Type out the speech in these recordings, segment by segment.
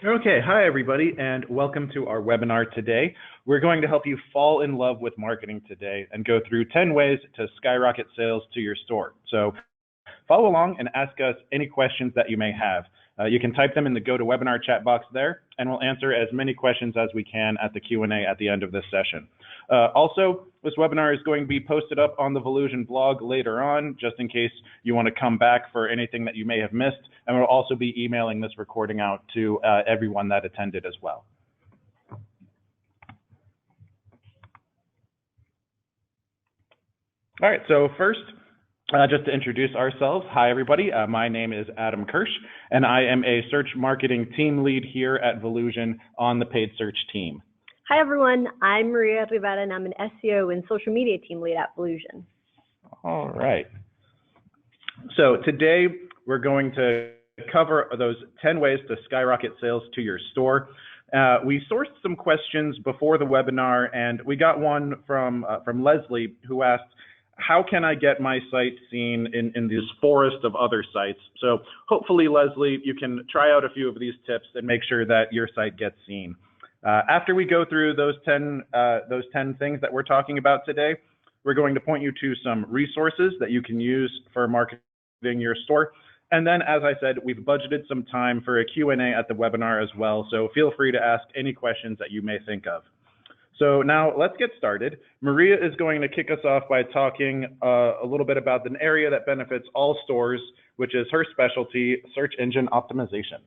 Okay, hi everybody, and welcome to our webinar today. We're going to help you fall in love with marketing today and go through 10 ways to skyrocket sales to your store. So follow along and ask us any questions that you may have. You can type them in the GoToWebinar chat box there, and we'll answer as many questions as we can at the Q&A at the end of this session. Also, this webinar is going to be posted up on the Volusion blog later on, just in case you want to come back for anything that you may have missed, and we'll also be emailing this recording out to everyone that attended as well. All right, so first, just to introduce ourselves, hi everybody, my name is Adam Kirsch, and I am a search marketing team lead here at Volusion on the paid search team. Hi everyone, I'm Maria Rivera and I'm an SEO and social media team lead at Volusion. All right. So today we're going to cover those 10 ways to skyrocket sales to your store. We sourced some questions before the webinar, and we got one from Leslie, who asked, how can I get my site seen in this forest of other sites? So hopefully, Leslie, you can try out a few of these tips and make sure that your site gets seen. After we go through those 10 things that we're talking about today, we're going to point you to some resources that you can use for marketing your store. And then, as I said, we've budgeted some time for a Q&A at the webinar as well, so feel free to ask any questions that you may think of. So now let's get started. Maria is going to kick us off by talking a little bit about an area that benefits all stores, which is her specialty, search engine optimization.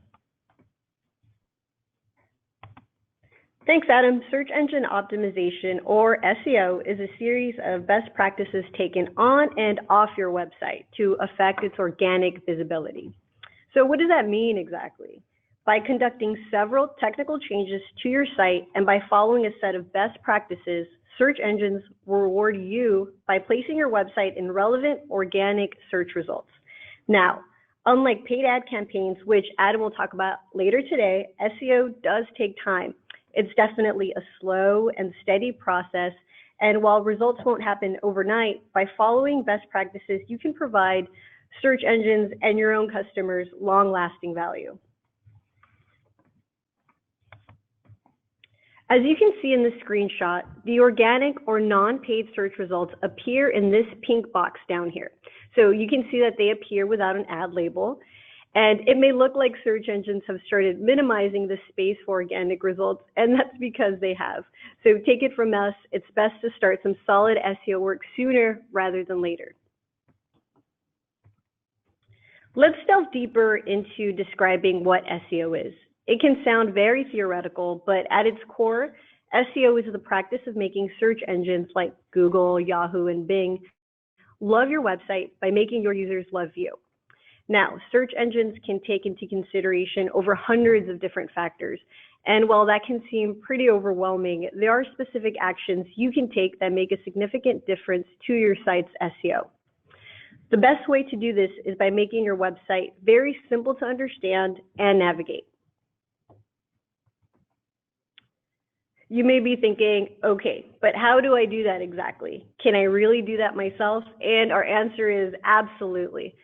Thanks, Adam. Search engine optimization, or SEO, is a series of best practices taken on and off your website to affect its organic visibility. So what does that mean exactly? By conducting several technical changes to your site and by following a set of best practices, search engines will reward you by placing your website in relevant organic search results. Now, unlike paid ad campaigns, which Adam will talk about later today, SEO does take time. It's definitely a slow and steady process, and while results won't happen overnight, by following best practices, you can provide search engines and your own customers long-lasting value. As you can see in the screenshot, the organic or non-paid search results appear in this pink box down here. So you can see that they appear without an ad label. And it may look like search engines have started minimizing the space for organic results, and that's because they have. So take it from us, it's best to start some solid SEO work sooner rather than later. Let's delve deeper into describing what SEO is. It can sound very theoretical, but at its core, SEO is the practice of making search engines like Google, Yahoo, and Bing love your website by making your users love you. Now, search engines can take into consideration over hundreds of different factors. And while that can seem pretty overwhelming, there are specific actions you can take that make a significant difference to your site's SEO. The best way to do this is by making your website very simple to understand and navigate. You may be thinking, okay, but how do I do that exactly? Can I really do that myself? And our answer is absolutely.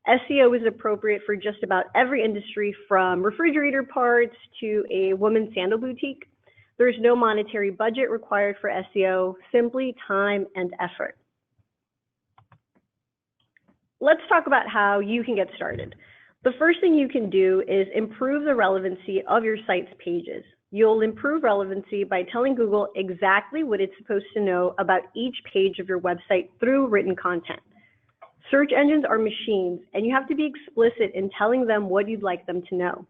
SEO is appropriate for just about every industry, from refrigerator parts to a woman's sandal boutique. There's no monetary budget required for SEO, simply time and effort. Let's talk about how you can get started. The first thing you can do is improve the relevancy of your site's pages. You'll improve relevancy by telling Google exactly what it's supposed to know about each page of your website through written content. Search engines are machines, and you have to be explicit in telling them what you'd like them to know.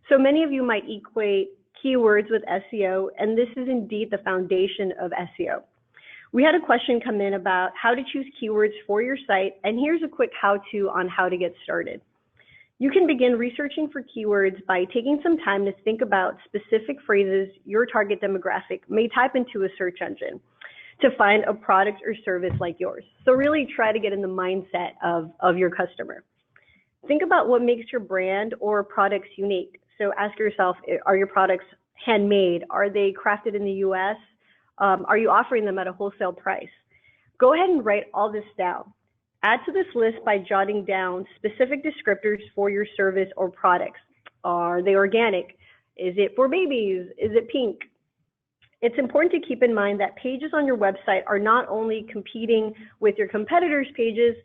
So many of you might equate keywords with SEO, and this is indeed the foundation of SEO. We had a question come in about how to choose keywords for your site, and here's a quick how-to on how to get started. You can begin researching for keywords by taking some time to think about specific phrases your target demographic may type into a search engine to find a product or service like yours. So really try to get in the mindset of your customer. Think about what makes your brand or products unique. So ask yourself, are your products handmade? Are they crafted in the US? Are you offering them at a wholesale price? Go ahead and write all this down. Add to this list by jotting down specific descriptors for your service or products. Are they organic? Is it for babies? Is it pink? It's important to keep in mind that pages on your website are not only competing with your competitors' pages,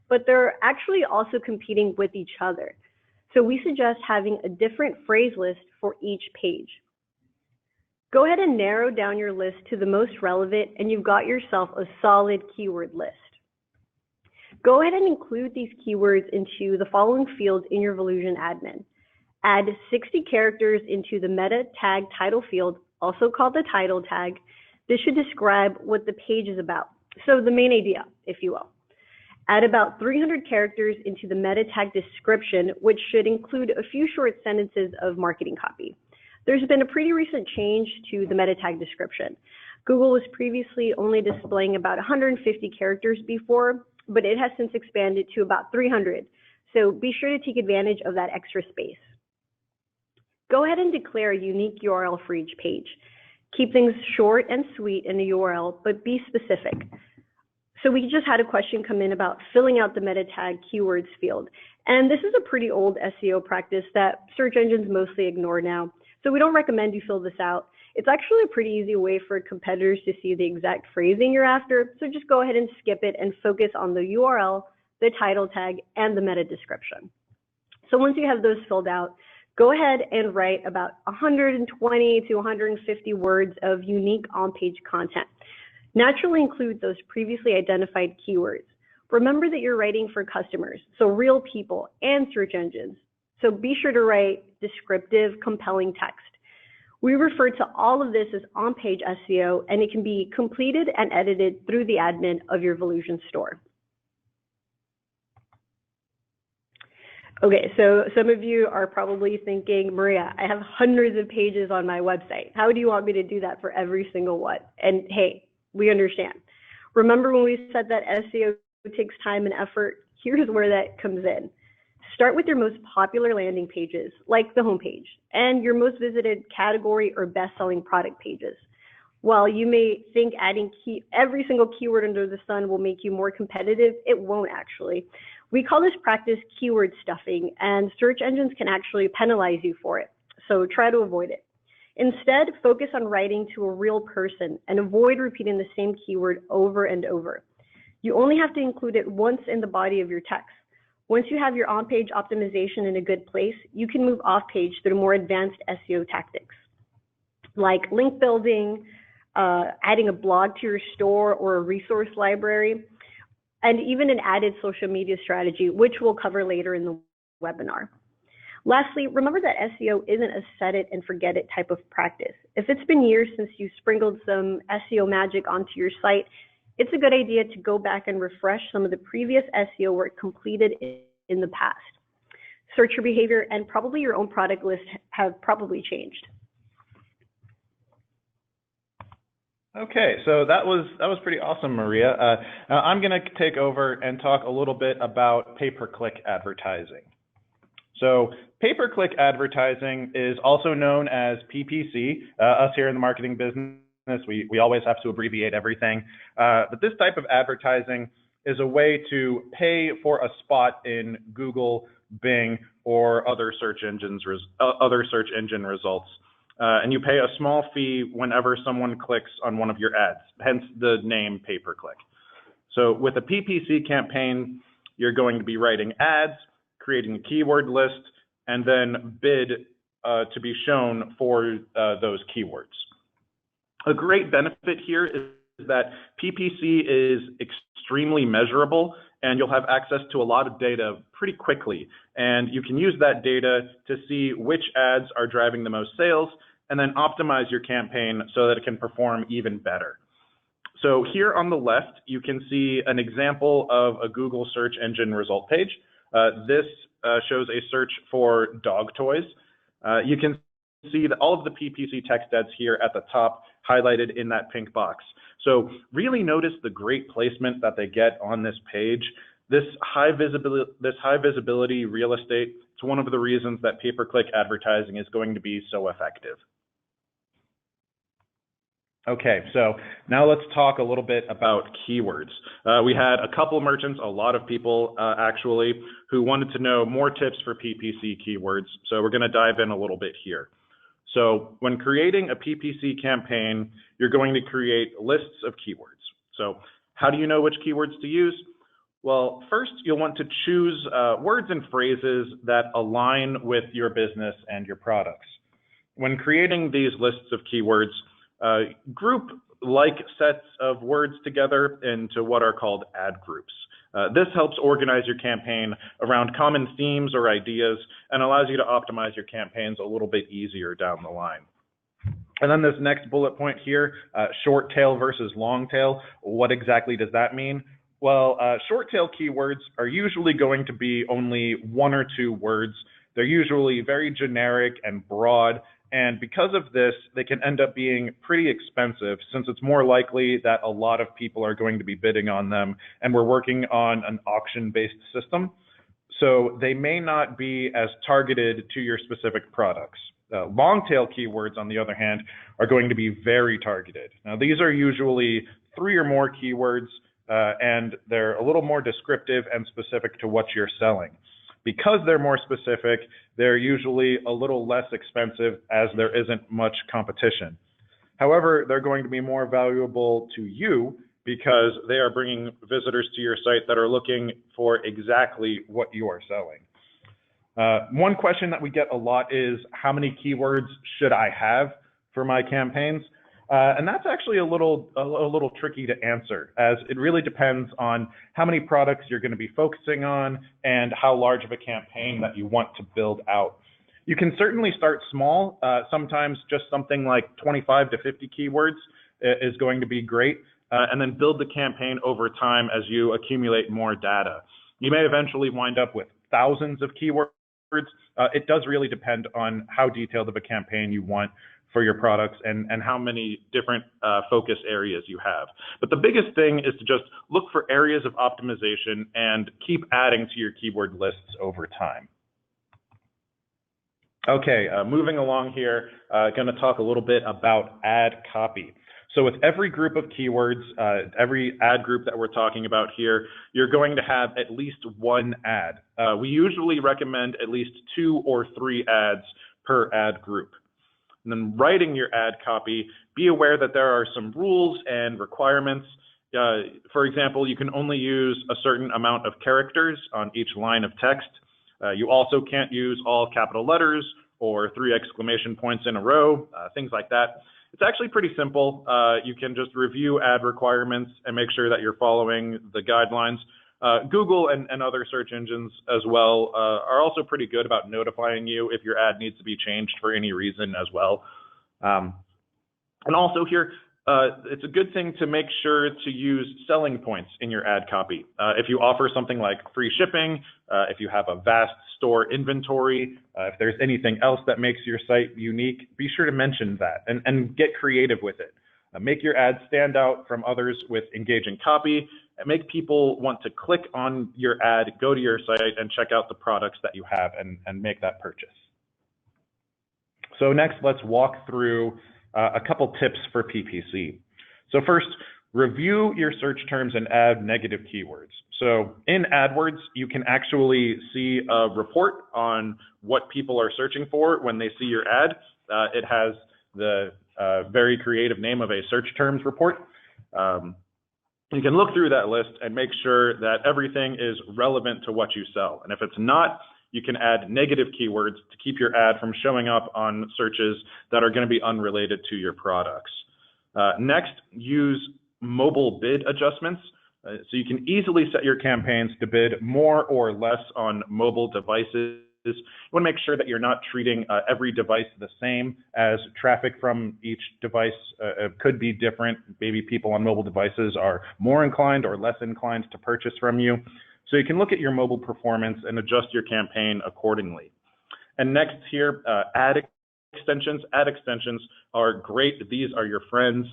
but they're actually also competing with each other. So we suggest having a different phrase list for each page. Go ahead and narrow down your list to the most relevant, and you've got yourself a solid keyword list. Go ahead and include these keywords into the following fields in your Volusion admin. Add 60 characters into the meta tag title field, also called the title tag. This should describe what the page is about, so the main idea, if you will. Add about 300 characters into the meta tag description, which should include a few short sentences of marketing copy. There's been a pretty recent change to the meta tag description. Google was previously only displaying about 150 characters before, but it has since expanded to about 300. So be sure to take advantage of that extra space. Go ahead and declare a unique URL for each page. Keep things short and sweet in the URL, but be specific. So we just had a question come in about filling out the meta tag keywords field. And this is a pretty old SEO practice that search engines mostly ignore now. So we don't recommend you fill this out. It's actually a pretty easy way for competitors to see the exact phrasing you're after. So just go ahead and skip it and focus on the URL, the title tag, and the meta description. So once you have those filled out, go ahead and write about 120 to 150 words of unique on-page content. Naturally include those previously identified keywords. Remember that you're writing for customers, so real people and search engines. So be sure to write descriptive, compelling text. We refer to all of this as on-page SEO, and it can be completed and edited through the admin of your Volusion store. Okay, so some of you are probably thinking, Maria, I have hundreds of pages on my website. How do you want me to do that for every single one? And hey, we understand. Remember when we said that SEO takes time and effort? Here's where that comes in. Start with your most popular landing pages, like the homepage, and your most visited category or best-selling product pages. While you may think adding every single keyword under the sun will make you more competitive, it won't actually. We call this practice keyword stuffing, and search engines can actually penalize you for it, so try to avoid it. Instead, focus on writing to a real person and avoid repeating the same keyword over and over. You only have to include it once in the body of your text. Once you have your on-page optimization in a good place, you can move off-page through more advanced SEO tactics, like link building, adding a blog to your store or a resource library, and even an added social media strategy, which we'll cover later in the webinar. Lastly, remember that SEO isn't a set it and forget it type of practice. If it's been years since you sprinkled some SEO magic onto your site, it's a good idea to go back and refresh some of the previous SEO work completed in the past. Searcher behavior and probably your own product list have probably changed. Okay, so that was pretty awesome, Maria. Now I'm going to take over and talk a little bit about pay-per-click advertising. So pay-per-click advertising is also known as PPC. Us here in the marketing business, we always have to abbreviate everything. But this type of advertising is a way to pay for a spot in Google, Bing, or other search engine results. And you pay a small fee whenever someone clicks on one of your ads, hence the name pay-per-click. So with a PPC campaign, you're going to be writing ads, creating a keyword list, and then bid to be shown for those keywords. A great benefit here is that PPC is extremely measurable, and you'll have access to a lot of data pretty quickly. And you can use that data to see which ads are driving the most sales, and then optimize your campaign so that it can perform even better. So here on the left, you can see an example of a Google search engine result page. This shows a search for dog toys. You can see that all of the PPC text ads here at the top highlighted in that pink box. So really notice the great placement that they get on this page. This high visibility real estate, it's one of the reasons that pay-per-click advertising is going to be so effective. Okay, so now let's talk a little bit about keywords. We had a couple merchants, a lot of people actually, who wanted to know more tips for PPC keywords. So we're going to dive in a little bit here. So when creating a PPC campaign, you're going to create lists of keywords. So how do you know which keywords to use? Well, first, you'll want to choose words and phrases that align with your business and your products. When creating these lists of keywords, group like sets of words together into what are called ad groups. This helps organize your campaign around common themes or ideas and allows you to optimize your campaigns a little bit easier down the line. And then this next bullet point here, short tail versus long tail, what exactly does that mean? Well, short tail keywords are usually going to be only 1 or 2 words. They're usually very generic and broad, and because of this, they can end up being pretty expensive since it's more likely that a lot of people are going to be bidding on them, and we're working on an auction-based system. So they may not be as targeted to your specific products. Long tail keywords, on the other hand, are going to be very targeted. Now, these are usually 3 or more keywords, and they're a little more descriptive and specific to what you're selling. Because they're more specific, they're usually a little less expensive as there isn't much competition. However, they're going to be more valuable to you because they are bringing visitors to your site that are looking for exactly what you are selling. One question that we get a lot is, how many keywords should I have for my campaigns? And that's actually a little tricky to answer, as it really depends on how many products you're going to be focusing on and how large of a campaign that you want to build out. You can certainly start small. Sometimes just something like 25 to 50 keywords is going to be great, and then build the campaign over time as you accumulate more data. You may eventually wind up with thousands of keywords. It does really depend on how detailed of a campaign you want for your products and how many different focus areas you have. But the biggest thing is to just look for areas of optimization and keep adding to your keyword lists over time. Okay, moving along here, going to talk a little bit about ad copy. So with every group of keywords, every ad group that we're talking about here, you're going to have at least 1 ad. We usually recommend at least 2 or 3 ads per ad group. And then writing your ad copy, be aware that there are some rules and requirements. For example, you can only use a certain amount of characters on each line of text. You also can't use all capital letters or 3 exclamation points in a row, things like that. It's actually pretty simple. You can just review ad requirements and make sure that you're following the guidelines. Google and other search engines as well are also pretty good about notifying you if your ad needs to be changed for any reason as well. And also here, it's a good thing to make sure to use selling points in your ad copy. If you offer something like free shipping, if you have a vast store inventory, if there's anything else that makes your site unique, be sure to mention that and get creative with it. Make your ad stand out from others with engaging copy, and make people want to click on your ad, go to your site, and check out the products that you have and make that purchase. So next, let's walk through a couple tips for PPC. So first, review your search terms and add negative keywords. So in AdWords, you can actually see a report on what people are searching for when they see your ad. It has the very creative name of a search terms report. You can look through that list and make sure that everything is relevant to what you sell. And if it's not, you can add negative keywords to keep your ad from showing up on searches that are going to be unrelated to your products. Next, use mobile bid adjustments. So you can easily set your campaigns to bid more or less on mobile devices. You want to make sure that you're not treating every device the same, as traffic from each device could be different. Maybe people on mobile devices are more inclined or less inclined to purchase from you. So you can look at your mobile performance and adjust your campaign accordingly. And next here, ad extensions. Ad extensions are great. These are your friends.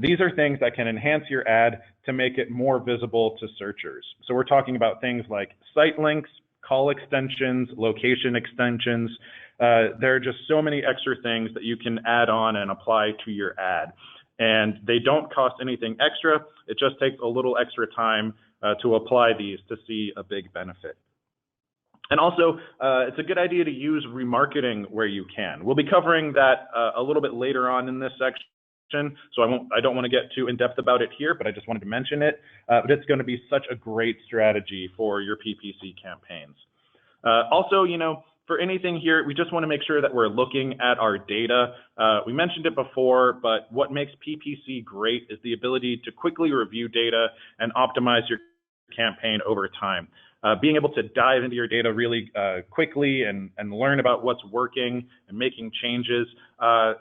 These are things that can enhance your ad to make it more visible to searchers. So we're talking about things like site links, call extensions, location extensions. There are just so many extra things that you can add on and apply to your ad. And they don't cost anything extra. It just takes a little extra time to apply these to see a big benefit. And also, it's a good idea to use remarketing where you can. We'll be covering that a little bit later on in this section, so I don't want to get too in-depth about it here, but I just wanted to mention it. But it's going to be such a great strategy for your PPC campaigns. Also, for anything here, we just want to make sure that we're looking at our data. We mentioned it before, but what makes PPC great is the ability to quickly review data and optimize your campaign over time. Being able to dive into your data really quickly and learn about what's working and making changes,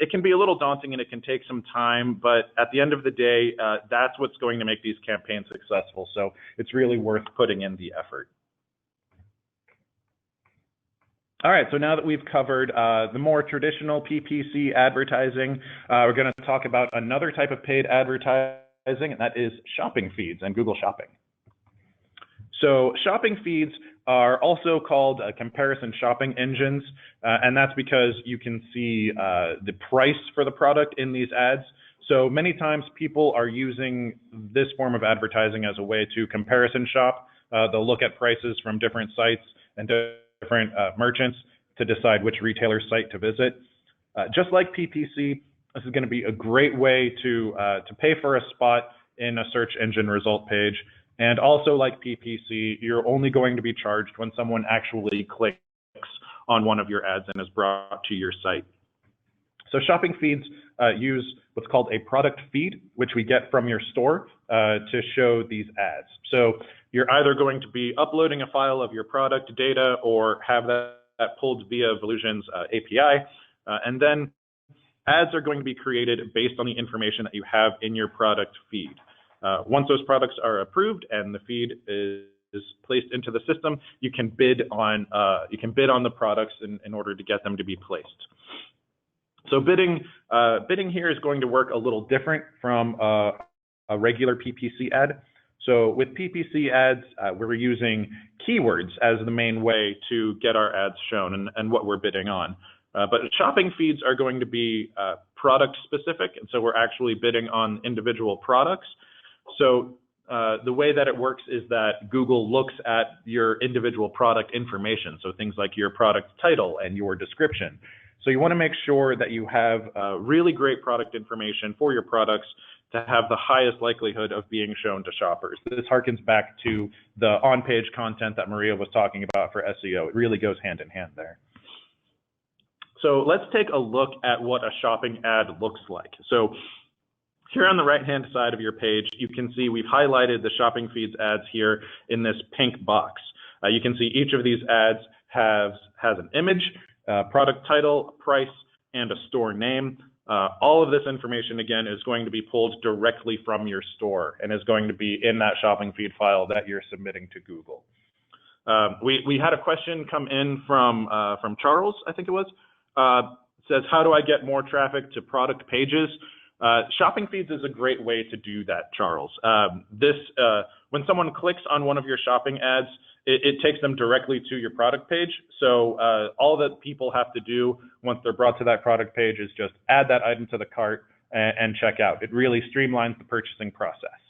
it can be a little daunting and it can take some time, but at the end of the day, that's what's going to make these campaigns successful. So it's really worth putting in the effort. All right, so now that we've covered the more traditional PPC advertising, we're going to talk about another type of paid advertising, and that is shopping feeds and Google Shopping. So shopping feeds are also called comparison shopping engines, and that's because you can see the price for the product in these ads. So many times people are using this form of advertising as a way to comparison shop. They'll look at prices from different sites and different merchants to decide which retailer site to visit. Just like PPC, this is going to be a great way to pay for a spot in a search engine result page. And also like PPC, you're only going to be charged when someone actually clicks on one of your ads and is brought to your site. So shopping feeds use what's called a product feed, which we get from your store to show these ads. So you're either going to be uploading a file of your product data or have that pulled via Volusion's API. And then ads are going to be created based on the information that you have in your product feed. Once those products are approved and the feed is placed into the system, you can bid on the products in order to get them to be placed. So bidding here is going to work a little different from a regular PPC ad. So with PPC ads, we're using keywords as the main way to get our ads shown and what we're bidding on. But shopping feeds are going to be product specific, and so we're actually bidding on individual products. So the way that it works is that Google looks at your individual product information, so things like your product title and your description. So you want to make sure that you have really great product information for your products to have the highest likelihood of being shown to shoppers. This harkens back to the on-page content that Maria was talking about for SEO. It really goes hand in hand there. So let's take a look at what a shopping ad looks like. So here on the right-hand side of your page, you can see we've highlighted the shopping feeds ads here in this pink box. You can see each of these ads has an image, product title, price, and a store name. All of this information, again, is going to be pulled directly from your store and is going to be in that shopping feed file that you're submitting to Google. We had a question come in from Charles, I think it was. It says, how do I get more traffic to product pages? Shopping feeds is a great way to do that, Charles. When someone clicks on one of your shopping ads, it takes them directly to your product page. So all that people have to do once they're brought to that product page is just add that item to the cart and check out. It really streamlines the purchasing process.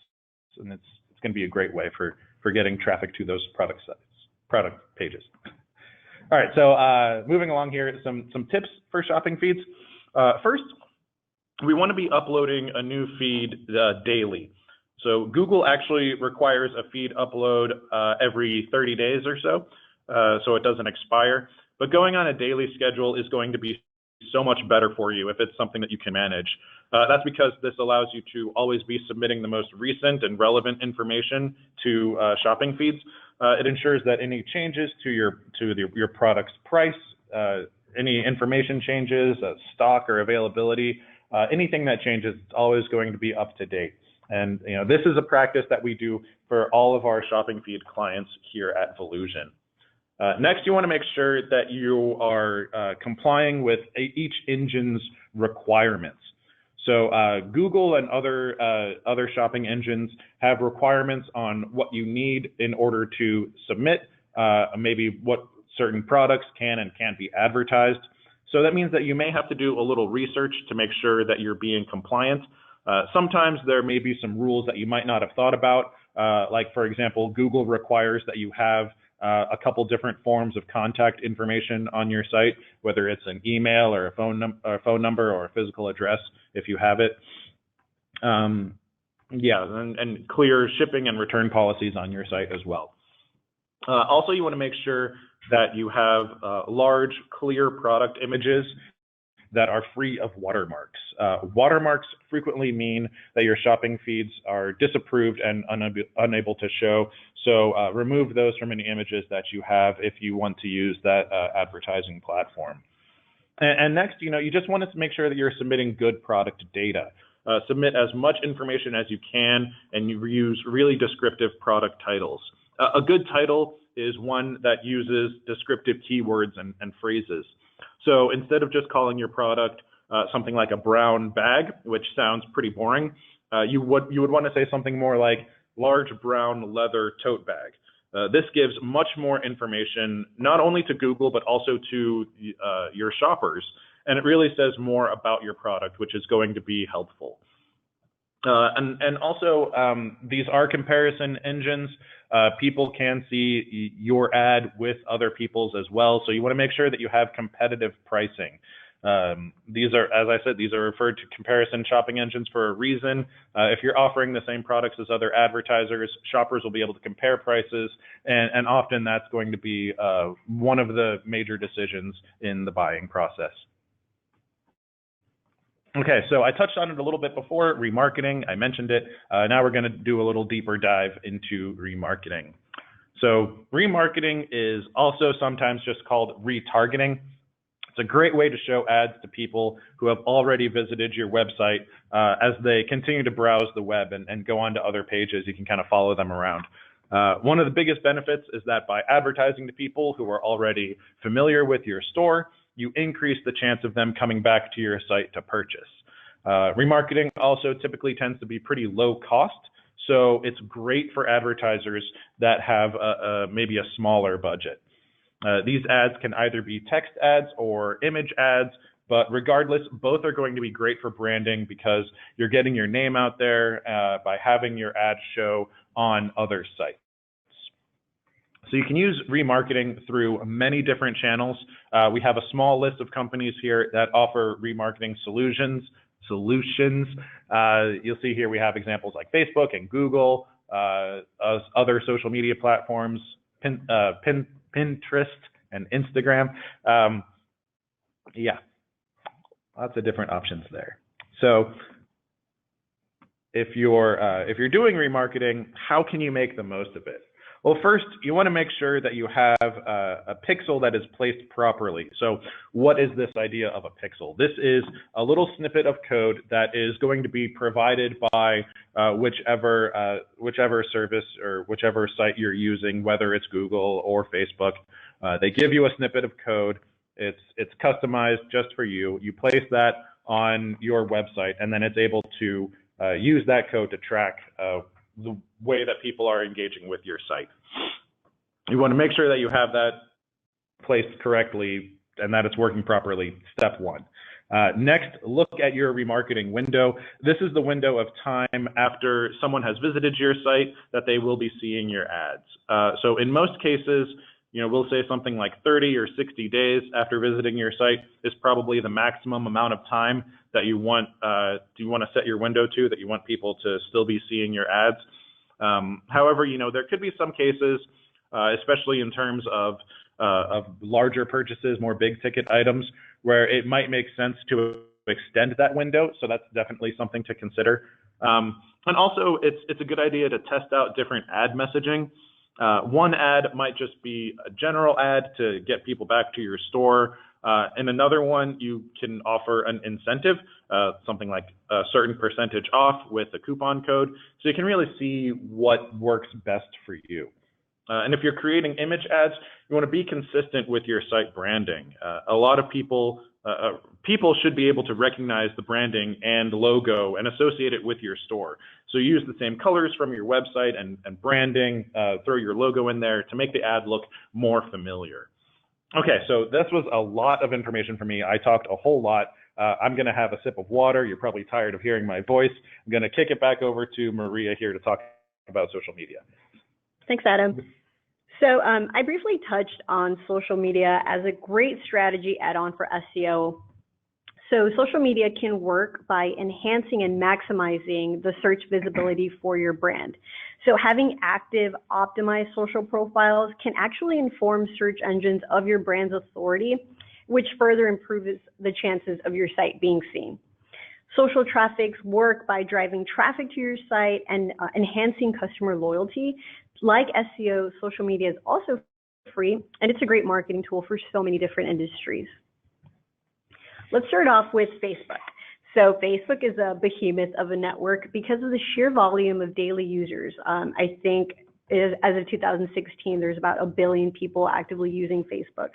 And it's going to be a great way for getting traffic to those product pages. All right, so moving along here, some tips for shopping feeds. First, we want to be uploading a new feed daily. So Google actually requires a feed upload every 30 days or so, so it doesn't expire. But going on a daily schedule is going to be so much better for you if it's something that you can manage. That's because this allows you to always be submitting the most recent and relevant information to shopping feeds. It ensures that any changes to your product's price, any information changes, stock or availability, anything that changes, it's always going to be up to date. And this is a practice that we do for all of our shopping feed clients here at Volusion. Next, you want to make sure that you are complying with each engine's requirements. So Google and other shopping engines have requirements on what you need in order to submit, maybe what certain products can and can't be advertised. So that means that you may have to do a little research to make sure that you're being compliant. Sometimes there may be some rules that you might not have thought about. Like, for example, Google requires that you have a couple different forms of contact information on your site, whether it's an email or a phone number or a physical address if you have it. Yeah, and clear shipping and return policies on your site as well. Also, you want to make sure that you have large, clear product images that are free of watermarks. Watermarks frequently mean that your shopping feeds are disapproved and unable to show. So remove those from any images that you have if you want to use that advertising platform. And next, you just want to make sure that you're submitting good product data. Submit as much information as you can, and you use really descriptive product titles. A good title is one that uses descriptive keywords and phrases. So instead of just calling your product something like a brown bag, which sounds pretty boring, you would want to say something more like large brown leather tote bag. This gives much more information, not only to Google, but also to your shoppers. And it really says more about your product, which is going to be helpful. And also, these are comparison engines. People can see your ad with other people's as well. So you want to make sure that you have competitive pricing. These are, as I said, these are referred to comparison shopping engines for a reason. If you're offering the same products as other advertisers, shoppers will be able to compare prices. And often that's going to be one of the major decisions in the buying process. Okay, so I touched on it a little bit before, remarketing. I mentioned it. Now we're going to do a little deeper dive into remarketing. So remarketing is also sometimes just called retargeting. It's a great way to show ads to people who have already visited your website as they continue to browse the web and go on to other pages. You can kind of follow them around. One of the biggest benefits is that by advertising to people who are already familiar with your store, you increase the chance of them coming back to your site to purchase. Remarketing also typically tends to be pretty low cost, so it's great for advertisers that have maybe a smaller budget. These ads can either be text ads or image ads, but regardless, both are going to be great for branding because you're getting your name out there by having your ad show on other sites. So you can use remarketing through many different channels. We have a small list of companies here that offer remarketing solutions. You'll see here we have examples like Facebook and Google, other social media platforms, Pinterest and Instagram. Yeah, lots of different options there. So if you're doing remarketing, how can you make the most of it? Well, first, you want to make sure that you have a pixel that is placed properly. So what is this idea of a pixel? This is a little snippet of code that is going to be provided by whichever service or whichever site you're using, whether it's Google or Facebook. They give you a snippet of code. It's customized just for you. You place that on your website, and then it's able to use that code to track the way that people are engaging with your site. You want to make sure that you have that placed correctly and that it's working properly, step one. Next, look at your remarketing window. This is the window of time after someone has visited your site that they will be seeing your ads. So in most cases, we'll say something like 30 or 60 days after visiting your site is probably the maximum amount of time that you want to set your window to, that you want people to still be seeing your ads. However, there could be some cases, especially in terms of larger purchases, more big ticket items, where it might make sense to extend that window. So that's definitely something to consider. And also, it's a good idea to test out different ad messaging. One ad might just be a general ad to get people back to your store. And another one, you can offer an incentive, something like a certain percentage off with a coupon code. So you can really see what works best for you. And if you're creating image ads, you want to be consistent with your site branding. A lot of people should be able to recognize the branding and logo and associate it with your store. So use the same colors from your website and branding, throw your logo in there to make the ad look more familiar. Okay, so this was a lot of information for me. I talked a whole lot. I'm going to have a sip of water. You're probably tired of hearing my voice. I'm going to kick it back over to Maria here to talk about social media. Thanks, Adam. So I briefly touched on social media as a great strategy add-on for SEO. So social media can work by enhancing and maximizing the search visibility for your brand. So having active, optimized social profiles can actually inform search engines of your brand's authority, which further improves the chances of your site being seen. Social traffics work by driving traffic to your site and enhancing customer loyalty. Like SEO, social media is also free, and it's a great marketing tool for so many different industries. Let's start off with Facebook. So Facebook is a behemoth of a network because of the sheer volume of daily users. I think as of 2016, there's about 1 billion people actively using Facebook.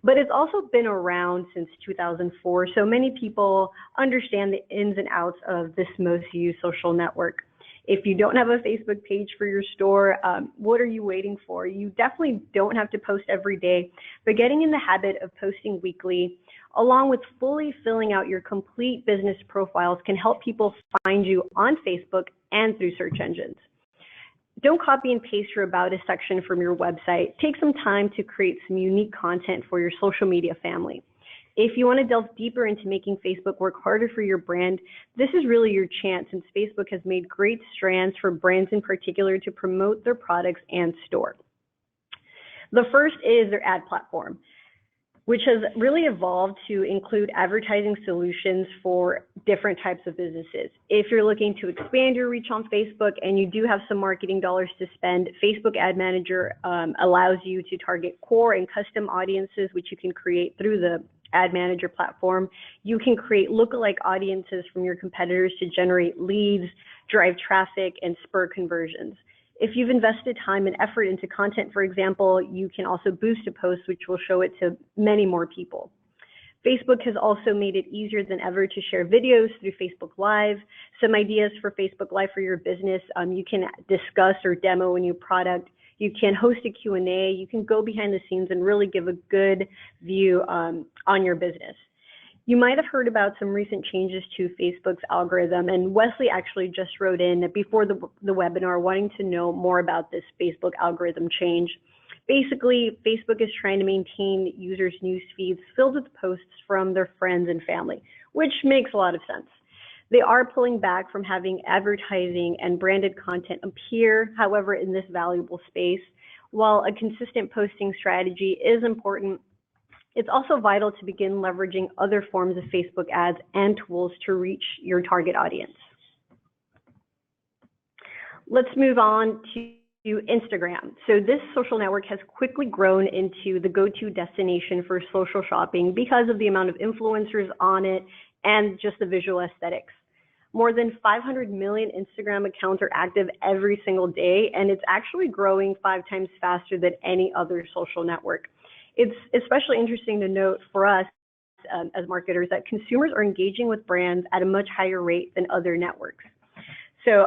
But it's also been around since 2004, so many people understand the ins and outs of this most used social network. If you don't have a Facebook page for your store, what are you waiting for? You definitely don't have to post every day, but getting in the habit of posting weekly, along with fully filling out your complete business profiles, can help people find you on Facebook and through search engines. Don't copy and paste your About Us section from your website. Take some time to create some unique content for your social media family. If you want to delve deeper into making Facebook work harder for your brand, this is really your chance, since Facebook has made great strands for brands in particular to promote their products and store. The first is their ad platform, which has really evolved to include advertising solutions for different types of businesses. If you're looking to expand your reach on Facebook and you do have some marketing dollars to spend, Facebook Ad Manager allows you to target core and custom audiences, which you can create through the Ad Manager platform. You can create lookalike audiences from your competitors to generate leads, drive traffic, and spur conversions. If you've invested time and effort into content, for example, you can also boost a post, which will show it to many more people. Facebook has also made it easier than ever to share videos through Facebook Live. Some ideas for Facebook Live for your business: you can discuss or demo a new product. You can host a Q&A. You can go behind the scenes and really give a good view on your business. You might have heard about some recent changes to Facebook's algorithm, and Wesley actually just wrote in before the webinar wanting to know more about this Facebook algorithm change. Basically, Facebook is trying to maintain users' news feeds filled with posts from their friends and family, which makes a lot of sense. They are pulling back from having advertising and branded content appear, however, in this valuable space. While a consistent posting strategy is important, it's also vital to begin leveraging other forms of Facebook ads and tools to reach your target audience. Let's move on to Instagram. So this social network has quickly grown into the go-to destination for social shopping because of the amount of influencers on it and just the visual aesthetics. More than 500 million Instagram accounts are active every single day, and it's actually growing 5 times faster than any other social network. It's especially interesting to note for us as marketers that consumers are engaging with brands at a much higher rate than other networks. So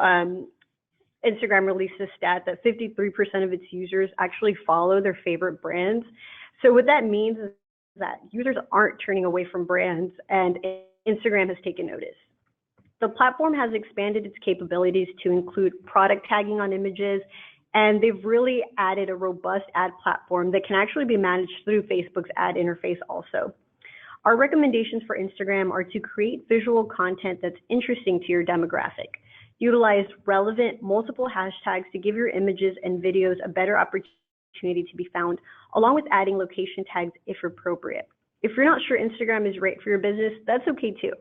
Instagram released a stat that 53% of its users actually follow their favorite brands. So what that means is that users aren't turning away from brands, and Instagram has taken notice. The platform has expanded its capabilities to include product tagging on images, and they've really added a robust ad platform that can actually be managed through Facebook's ad interface also. Our recommendations for Instagram are to create visual content that's interesting to your demographic. Utilize relevant multiple hashtags to give your images and videos a better opportunity to be found, along with adding location tags if appropriate. If you're not sure Instagram is right for your business, that's okay too.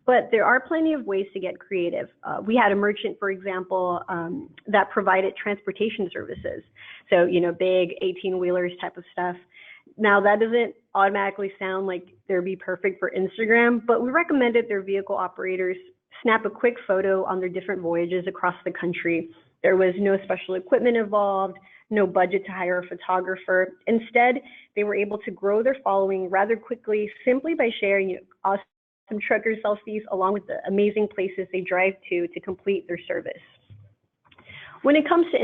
But there are plenty of ways to get creative. We had a merchant, for example, that provided transportation services. So, big 18-wheelers type of stuff. Now, that doesn't automatically sound like they'd be perfect for Instagram, but we recommended their vehicle operators snap a quick photo on their different voyages across the country. There was no special equipment involved, no budget to hire a photographer. Instead, they were able to grow their following rather quickly simply by sharing awesome trucker selfies along with the amazing places they drive to complete their service. When it comes to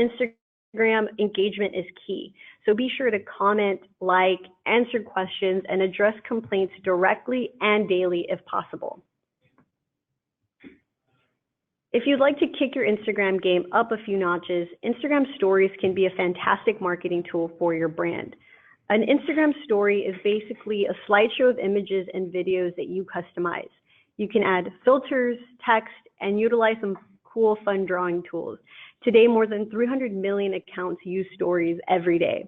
Instagram, engagement is key. So be sure to comment, like, answer questions, and address complaints directly and daily if possible. If you'd like to kick your Instagram game up a few notches, Instagram stories can be a fantastic marketing tool for your brand. An Instagram story is basically a slideshow of images and videos that you customize. You can add filters, text, and utilize some cool, fun drawing tools. Today, more than 300 million accounts use stories every day.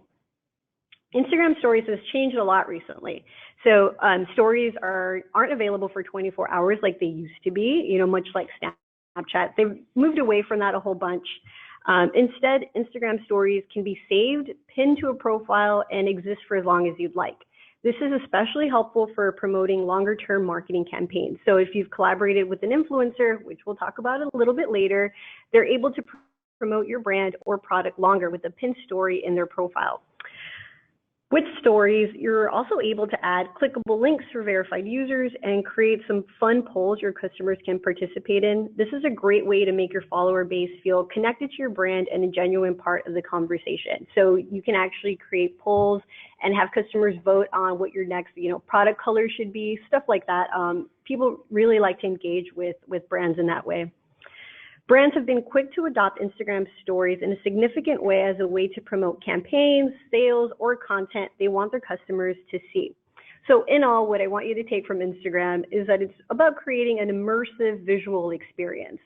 Instagram stories has changed a lot recently. So stories aren't available for 24 hours like they used to be, much like Snapchat. They've moved away from that a whole bunch. Instead, Instagram stories can be saved, pinned to a profile, and exist for as long as you'd like. This is especially helpful for promoting longer-term marketing campaigns. So if you've collaborated with an influencer, which we'll talk about a little bit later, they're able to promote your brand or product longer with a pinned story in their profile. With stories, you're also able to add clickable links for verified users and create some fun polls your customers can participate in. This is a great way to make your follower base feel connected to your brand and a genuine part of the conversation. So you can actually create polls and have customers vote on what your next, product color should be, stuff like that. People really like to engage with brands in that way. Brands have been quick to adopt Instagram stories in a significant way as a way to promote campaigns, sales, or content they want their customers to see. So in all, what I want you to take from Instagram is that it's about creating an immersive visual experience.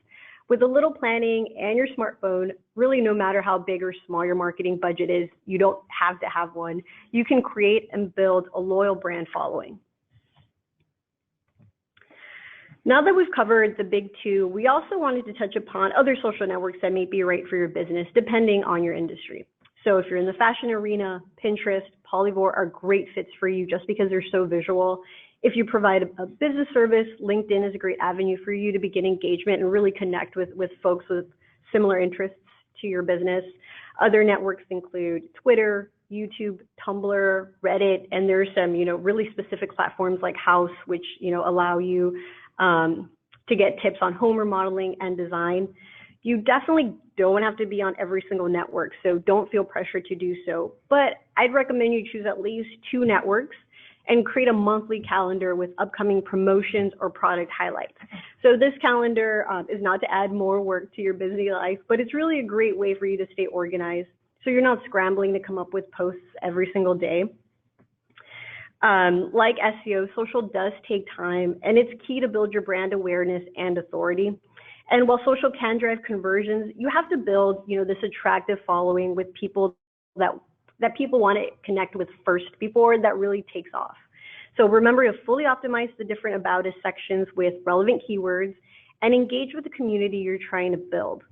With a little planning and your smartphone, really no matter how big or small your marketing budget is, you don't have to have one, you can create and build a loyal brand following. Now that we've covered the big two, we also wanted to touch upon other social networks that may be right for your business, depending on your industry. So if you're in the fashion arena, Pinterest, Polyvore are great fits for you just because they're so visual. If you provide a business service, LinkedIn is a great avenue for you to begin engagement and really connect with folks with similar interests to your business. Other networks include Twitter, YouTube, Tumblr, Reddit, and there's some, really specific platforms like House, which, allow you to get tips on home remodeling and design. You definitely don't have to be on every single network, so don't feel pressure to do so. But I'd recommend you choose at least 2 networks and create a monthly calendar with upcoming promotions or product highlights. So this calendar is not to add more work to your busy life, but it's really a great way for you to stay organized so you're not scrambling to come up with posts every single day. Like SEO, social does take time, and it's key to build your brand awareness and authority. And while social can drive conversions, you have to build, this attractive following with people that people want to connect with first before that really takes off. So remember to fully optimize the different About Us sections with relevant keywords and engage with the community you're trying to build.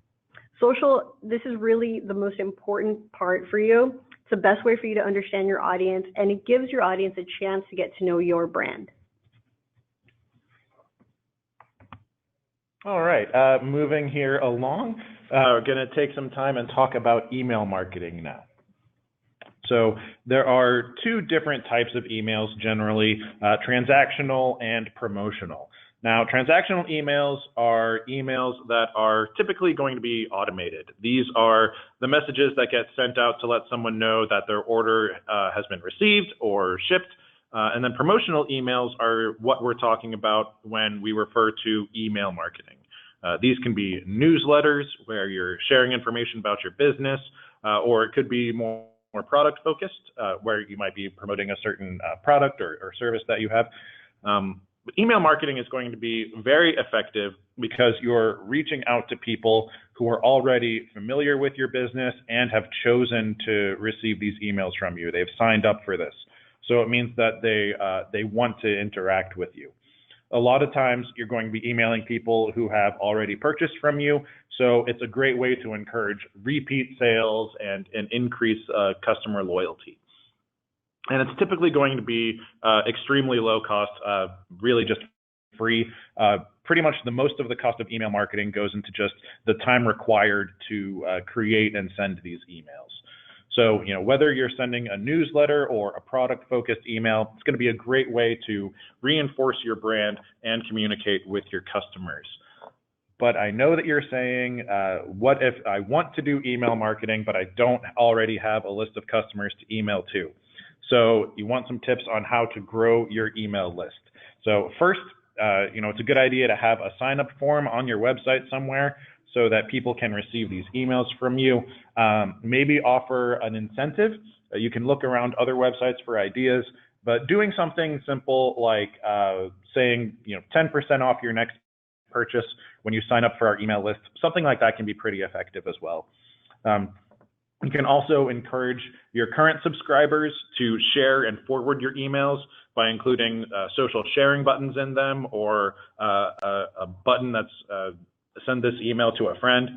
Social, this is really the most important part for you. It's the best way for you to understand your audience, and it gives your audience a chance to get to know your brand. All right, moving here along, we're going to take some time and talk about email marketing now. So there are 2 different types of emails generally, transactional and promotional. Now, transactional emails are emails that are typically going to be automated. These are the messages that get sent out to let someone know that their order has been received or shipped. And then promotional emails are what we're talking about when we refer to email marketing. These can be newsletters where you're sharing information about your business, or it could be more product focused, where you might be promoting a certain product or service that you have. But email marketing is going to be very effective because you're reaching out to people who are already familiar with your business and have chosen to receive these emails from you. They've signed up for this. So it means that they want to interact with you. A lot of times you're going to be emailing people who have already purchased from you. So it's a great way to encourage repeat sales and increase customer loyalty. And it's typically going to be extremely low cost, really just free. Pretty much the most of the cost of email marketing goes into just the time required to create and send these emails. So, whether you're sending a newsletter or a product-focused email, it's going to be a great way to reinforce your brand and communicate with your customers. But I know that you're saying, what if I want to do email marketing, but I don't already have a list of customers to email to? So you want some tips on how to grow your email list. So first, it's a good idea to have a sign-up form on your website somewhere so that people can receive these emails from you. Maybe offer an incentive. You can look around other websites for ideas, but doing something simple like saying, 10% off your next purchase when you sign up for our email list, something like that can be pretty effective as well. You can also encourage your current subscribers to share and forward your emails by including social sharing buttons in them, or a button that's send this email to a friend.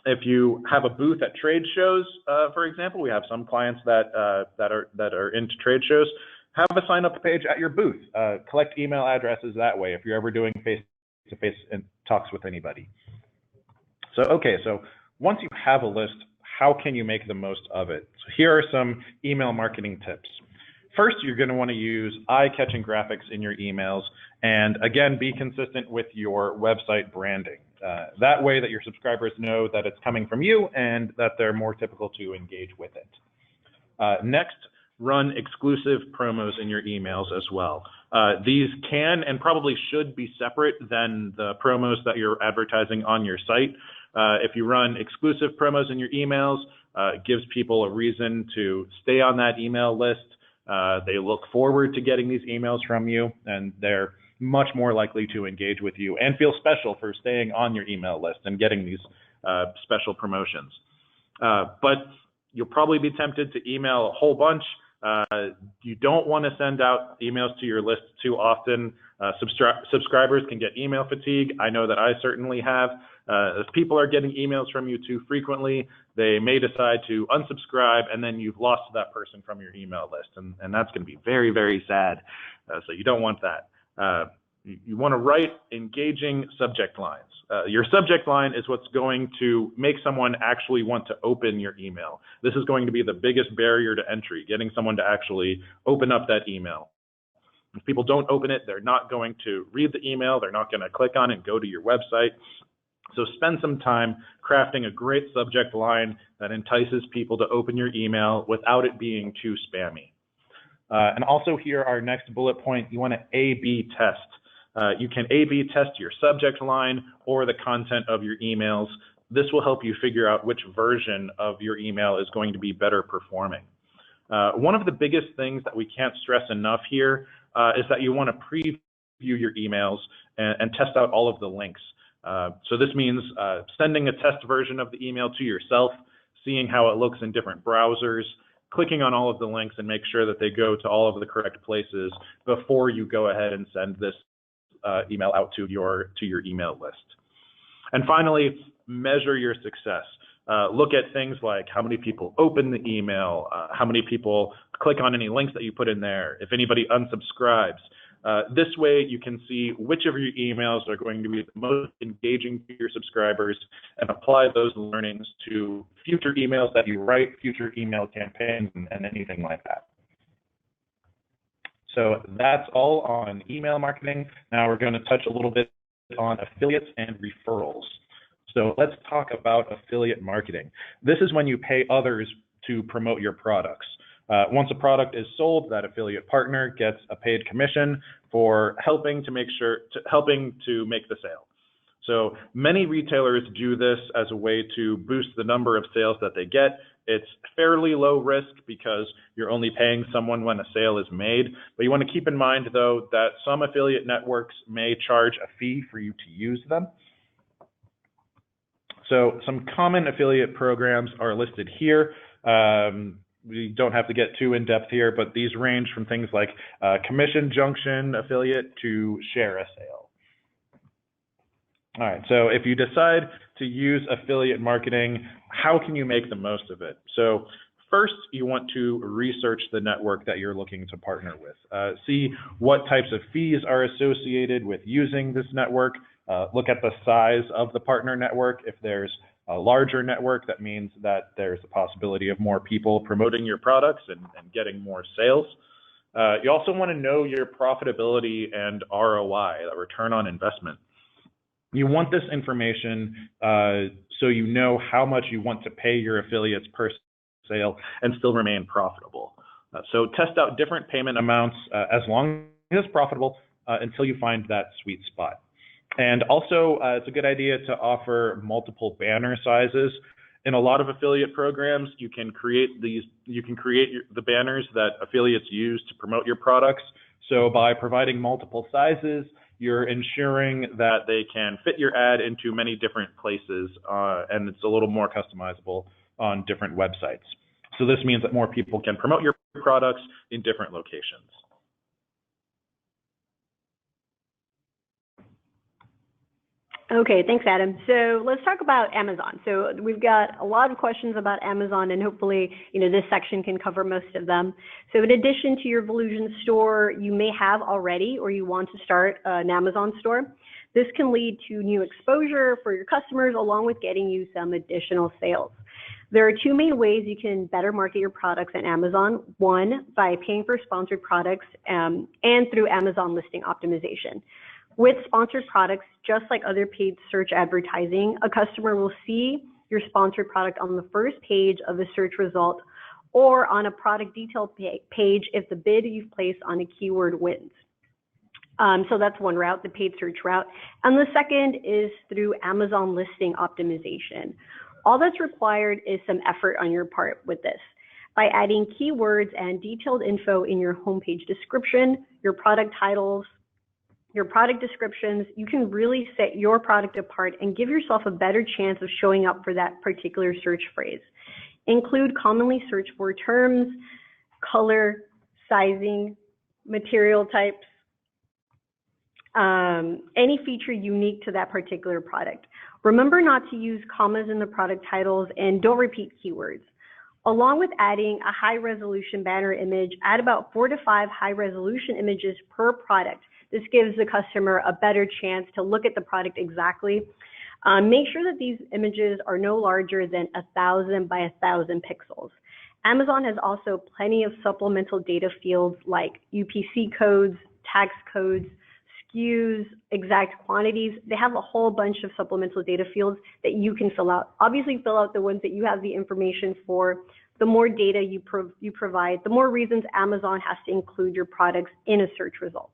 If you have a booth at trade shows, for example, we have some clients that are into trade shows, have a sign-up page at your booth. Collect email addresses that way if you're ever doing face-to-face talks with anybody. So once you have a list, how can you make the most of it? So here are some email marketing tips. First, you're going to want to use eye-catching graphics in your emails, and again, be consistent with your website branding. That way that your subscribers know that it's coming from you and that they're more typical to engage with it. Next, run exclusive promos in your emails as well. These can and probably should be separate than the promos that you're advertising on your site. If you run exclusive promos in your emails, it gives people a reason to stay on that email list. They look forward to getting these emails from you, and they're much more likely to engage with you and feel special for staying on your email list and getting these special promotions. But you'll probably be tempted to email a whole bunch. You don't want to send out emails to your list too often. Subscribers can get email fatigue. I know that I certainly have. If people are getting emails from you too frequently, they may decide to unsubscribe, and then you've lost that person from your email list, and that's going to be very, very sad. So you don't want that. You want to write engaging subject lines. Your subject line is what's going to make someone actually want to open your email. This is going to be the biggest barrier to entry, getting someone to actually open up that email. If people don't open it, they're not going to read the email. They're not going to click on it and go to your website. So spend some time crafting a great subject line that entices people to open your email without it being too spammy. And also here, our next bullet point, you want to A/B test. You can A/B test your subject line or the content of your emails. This will help you figure out which version of your email is going to be better performing. One of the biggest things that we can't stress enough here is that you want to preview your emails and test out all of the links. So this means sending a test version of the email to yourself, seeing how it looks in different browsers, clicking on all of the links and make sure that they go to all of the correct places before you go ahead and send this email out to your email list. And finally, measure your success. Look at things like how many people open the email, how many people click on any links that you put in there, if anybody unsubscribes. This way you can see which of your emails are going to be the most engaging to your subscribers and apply those learnings to future emails that you write, future email campaigns, and anything like that. So that's all on email marketing. Now we're going to touch a little bit on affiliates and referrals. So let's talk about affiliate marketing. This is when you pay others to promote your products. Once a product is sold, that affiliate partner gets a paid commission for helping to make the sale. So many retailers do this as a way to boost the number of sales that they get. It's fairly low risk because you're only paying someone when a sale is made. But you want to keep in mind, though, that some affiliate networks may charge a fee for you to use them. So some common affiliate programs are listed here. We don't have to get too in-depth here, but these range from things like commission junction affiliate to share a sale. All right, so if you decide to use affiliate marketing, how can you make the most of it? So first, you want to research the network that you're looking to partner with. See what types of fees are associated with using this network. Look at the size of the partner network. If there's a larger network, that means that there's a possibility of more people promoting your products and getting more sales. You also want to know your profitability and ROI, the return on investment. You want this information so you know how much you want to pay your affiliates per sale and still remain profitable. So test out different payment amounts as long as profitable. until you find that sweet spot. And also, it's a good idea to offer multiple banner sizes. In a lot of affiliate programs, you can create the banners that affiliates use to promote your products. So by providing multiple sizes, you're ensuring that they can fit your ad into many different places, and it's a little more customizable on different websites. So this means that more people can promote your products in different locations. Okay, thanks, Adam. So let's talk about Amazon. So we've got a lot of questions about Amazon, and hopefully, this section can cover most of them. So in addition to your Volusion store, you may have already, or you want to start an Amazon store. This can lead to new exposure for your customers, along with getting you some additional sales. There are two main ways you can better market your products on Amazon. One, by paying for sponsored products, and through Amazon listing optimization. With sponsored products, just like other paid search advertising, a customer will see your sponsored product on the first page of the search result or on a product detail page if the bid you've placed on a keyword wins. So that's one route, the paid search route. And the second is through Amazon listing optimization. All that's required is some effort on your part with this. By adding keywords and detailed info in your homepage description, your product titles, your product descriptions, you can really set your product apart and give yourself a better chance of showing up for that particular search phrase. Include commonly searched for terms, color, sizing, material types, any feature unique to that particular product. Remember not to use commas in the product titles and don't repeat keywords. Along with adding a high-resolution banner image, add about 4 to 5 high-resolution images per product. This gives the customer a better chance to look at the product exactly. Make sure that these images are no larger than 1,000 by 1,000 pixels. Amazon has also plenty of supplemental data fields like UPC codes, tax codes, SKUs, exact quantities. They have a whole bunch of supplemental data fields that you can fill out. Obviously, fill out the ones that you have the information for. The more data you provide, the more reasons Amazon has to include your products in a search result.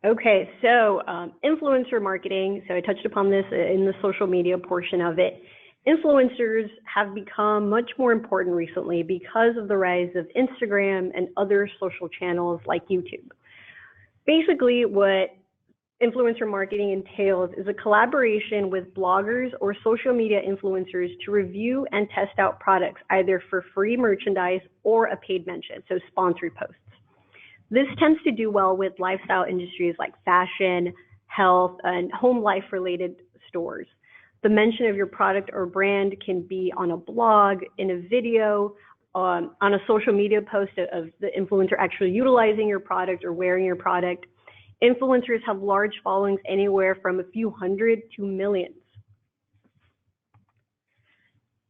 Okay, so influencer marketing. So I touched upon this in the social media portion of it. Influencers have become much more important recently because of the rise of Instagram and other social channels like YouTube. Basically, what influencer marketing entails is a collaboration with bloggers or social media influencers to review and test out products, either for free merchandise or a paid mention, so sponsored posts. This tends to do well with lifestyle industries like fashion, health, and home life related stores. The mention of your product or brand can be on a blog, in a video, on a social media post of the influencer actually utilizing your product or wearing your product. Influencers have large followings anywhere from a few hundred to millions.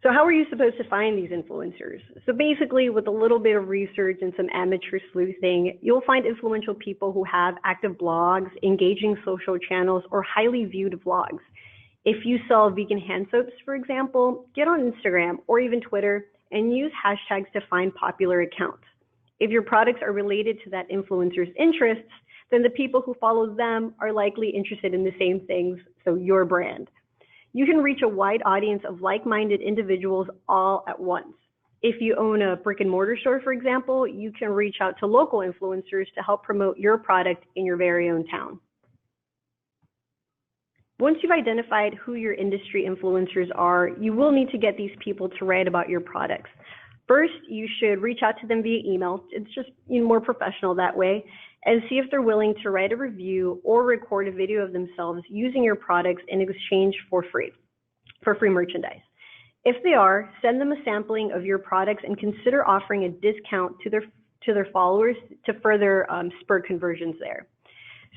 So how are you supposed to find these influencers? So basically, with a little bit of research and some amateur sleuthing, you'll find influential people who have active blogs, engaging social channels, or highly viewed vlogs. If you sell vegan hand soaps, for example, get on Instagram or even Twitter and use hashtags to find popular accounts. If your products are related to that influencer's interests, then the people who follow them are likely interested in the same things, so your brand. You can reach a wide audience of like-minded individuals all at once. If you own a brick and mortar store, for example, you can reach out to local influencers to help promote your product in your very own town. Once you've identified who your industry influencers are, you will need to get these people to write about your products. First, you should reach out to them via email. It's just more professional that way, and see if they're willing to write a review or record a video of themselves using your products in exchange for free merchandise. If they are, send them a sampling of your products and consider offering a discount to their followers to further spur conversions there.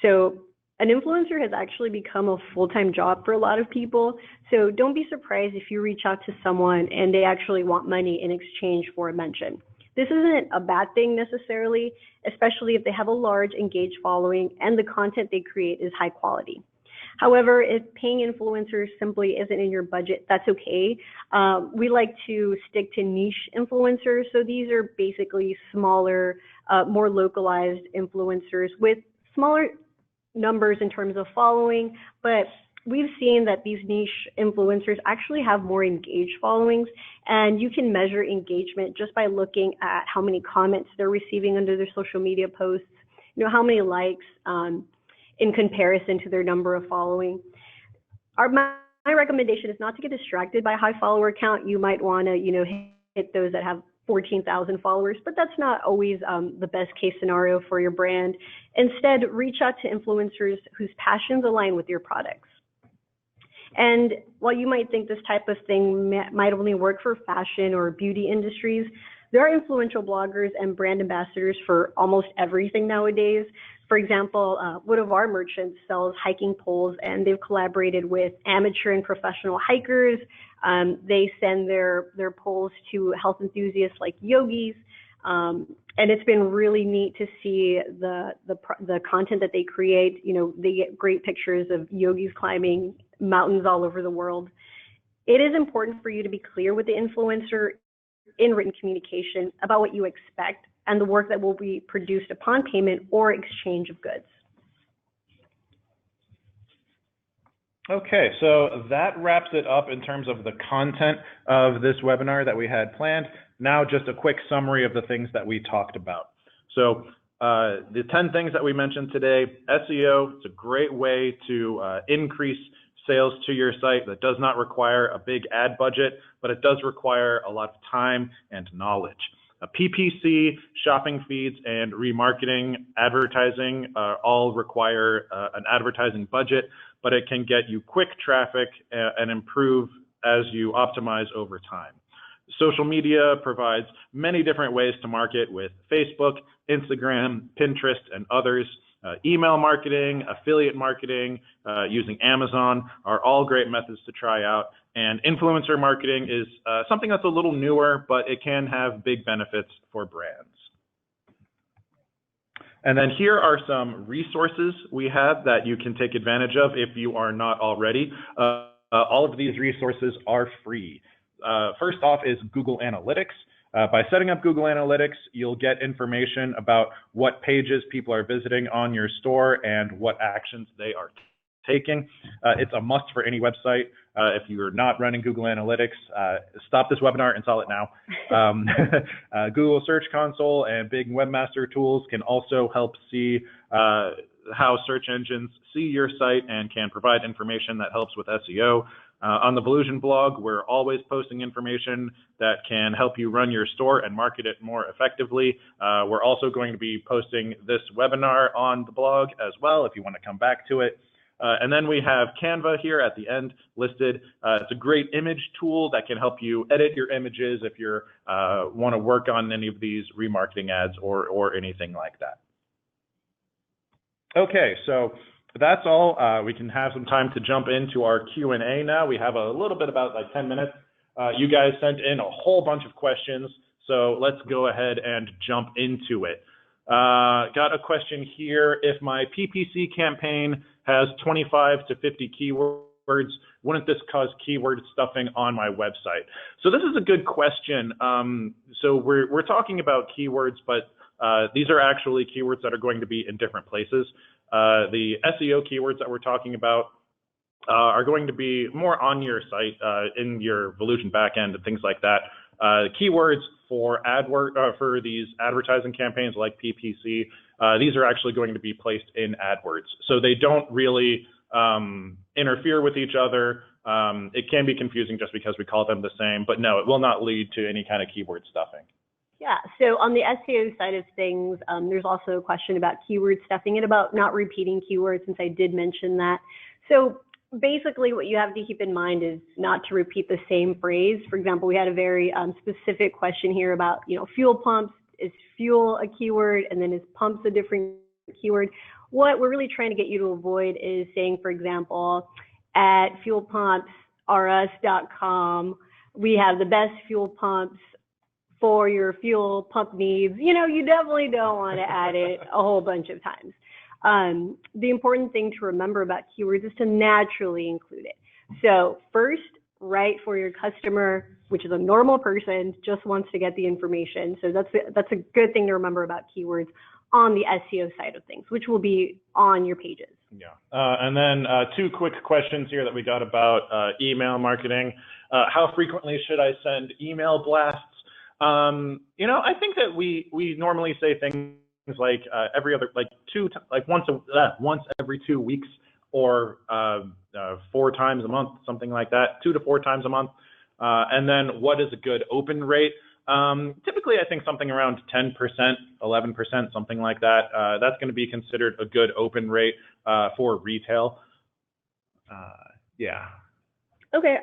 So an influencer has actually become a full-time job for a lot of people, so don't be surprised if you reach out to someone and they actually want money in exchange for a mention. This isn't a bad thing necessarily, especially if they have a large engaged following and the content they create is high quality. However, if paying influencers simply isn't in your budget, that's okay. We like to stick to niche influencers. So these are basically smaller more localized influencers with smaller numbers in terms of following, but we've seen that these niche influencers actually have more engaged followings, and you can measure engagement just by looking at how many comments they're receiving under their social media posts, how many likes in comparison to their number of following. My recommendation is not to get distracted by a high follower count. You might want to, hit those that have 14,000 followers, but that's not always the best case scenario for your brand. Instead, reach out to influencers whose passions align with your products. And while you might think this type of thing might only work for fashion or beauty industries, there are influential bloggers and brand ambassadors for almost everything nowadays. For example, one of our merchants sells hiking poles, and they've collaborated with amateur and professional hikers. They send their poles to health enthusiasts like yogis. And it's been really neat to see the content that they create. They get great pictures of yogis climbing mountains all over the world. It is important for you to be clear with the influencer in written communication about what you expect and the work that will be produced upon payment or exchange of goods. Okay, so that wraps it up in terms of the content of this webinar that we had planned. Now just a quick summary of the things that we talked about. So the 10 things that we mentioned today: SEO, it's a great way to increase sales to your site that does not require a big ad budget, but it does require a lot of time and knowledge. PPC, shopping feeds, and remarketing advertising all require an advertising budget, but it can get you quick traffic and improve as you optimize over time. Social media provides many different ways to market with Facebook, Instagram, Pinterest, and others. Email marketing, affiliate marketing, using Amazon are all great methods to try out. And influencer marketing is something that's a little newer, but it can have big benefits for brands. And then here are some resources we have that you can take advantage of if you are not already. All of these resources are free. First off is Google Analytics. By setting up Google Analytics, you'll get information about what pages people are visiting on your store and what actions they are taking. It's a must for any website. If you're not running Google Analytics, stop this webinar, install it now. Google Search Console and Bing Webmaster Tools can also help see how search engines see your site and can provide information that helps with SEO. On the Volusion blog, we're always posting information that can help you run your store and market it more effectively. We're also going to be posting this webinar on the blog as well if you want to come back to it. And then we have Canva here at the end listed. It's a great image tool that can help you edit your images if you want to work on any of these remarketing ads or anything like that. Okay, so that's all. We can have some time to jump into our Q&A now. We have a little bit, about like 10 minutes. You guys sent in a whole bunch of questions, so let's go ahead and jump into it. Got a question here. If my PPC campaign has 25 to 50 keywords, wouldn't this cause keyword stuffing on my website? So this is a good question. So we're talking about keywords, but these are actually keywords that are going to be in different places. The SEO keywords that we're talking about are going to be more on your site, in your Volusion backend and things like that. Keywords for for these advertising campaigns like PPC, these are actually going to be placed in AdWords. So they don't really interfere with each other. It can be confusing just because we call them the same, but no, it will not lead to any kind of keyword stuffing. Yeah, so on the SEO side of things, there's also a question about keyword stuffing and about not repeating keywords, since I did mention that. So basically what you have to keep in mind is not to repeat the same phrase. For example, we had a very specific question here about, fuel pumps. Is fuel a keyword, and then is pumps a different keyword? What we're really trying to get you to avoid is saying, for example, at fuelpumpsrs.com, we have the best fuel pumps for your fuel pump needs. You definitely don't want to add it a whole bunch of times. The important thing to remember about keywords is to naturally include it. So first, write for your customer which is a normal person, just wants to get the information. So that's a good thing to remember about keywords on the SEO side of things, which will be on your pages. Yeah. And then 2 quick questions here that we got about email marketing. How frequently should I send email blasts? I think that we normally say things like every other, like once every 2 weeks, or 4 times a month, something like that, 2 to 4 times a month. And then what is a good open rate? Typically, I think something around 10%, 11%, something like that. That's going to be considered a good open rate for retail. Yeah. Okay,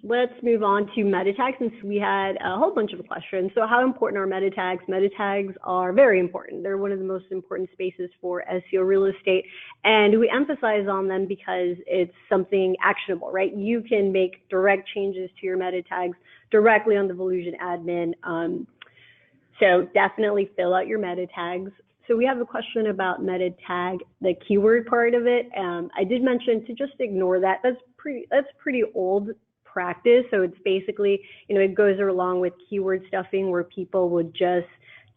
let's move on to meta tags, since we had a whole bunch of questions. So how important are meta tags? Meta tags are very important. They're one of the most important spaces for SEO real estate, and we emphasize on them because it's something actionable, right? You can make direct changes to your meta tags directly on the Volusion admin. So definitely fill out your meta tags. So we have a question about meta tag, the keyword part of it. I did mention to just ignore that. That's pretty old practice. So it's basically, it goes along with keyword stuffing, where people would just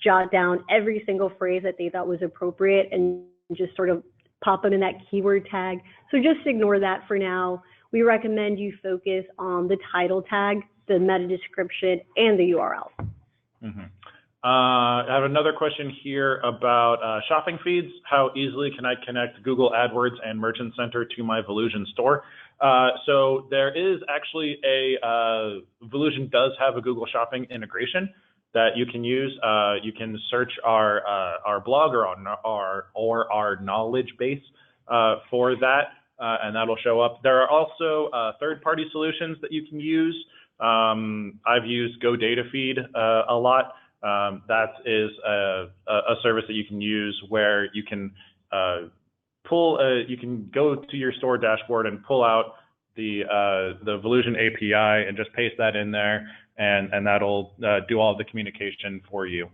jot down every single phrase that they thought was appropriate and just sort of pop it in that keyword tag. So just ignore that for now. We recommend you focus on the title tag, the meta description, and the URL. Mm-hmm. I have another question here about shopping feeds. How easily can I connect Google AdWords and Merchant Center to my Volusion store? So there is actually Volusion does have a Google Shopping integration that you can use. You can search our blog or our knowledge base for that, and that'll show up. There are also third-party solutions that you can use. I've used GoDataFeed a lot. That is a service that you can use where you can you can go to your store dashboard and pull out the Volusion API and just paste that in there, and that'll do all of the communication for you.